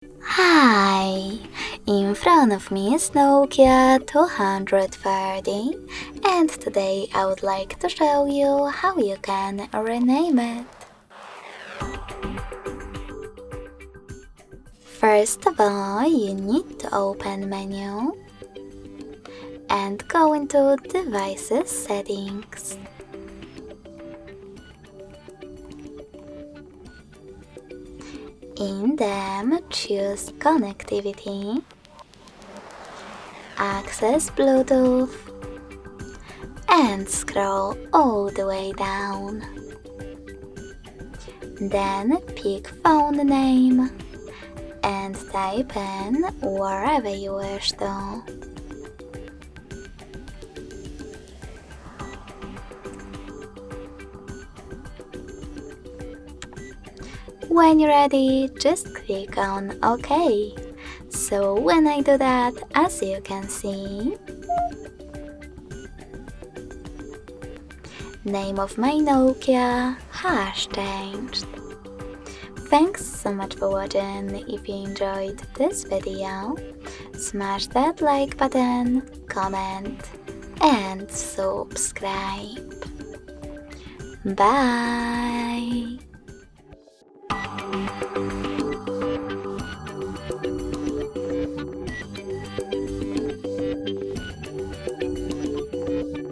Hi! In front of me is Nokia 230 and today I would like to show you how you can rename it. First of all, you need to open menu and go into Devices Settings. In them, choose Connectivity, Access Bluetooth, and scroll all the way down. Then pick phone name and type in wherever you wish to. When you're ready, just click on OK. So when I do that, as you can see, name of my Nokia has changed. Thanks so much for watching. If you enjoyed this video, smash that like button, comment and subscribe. Bye!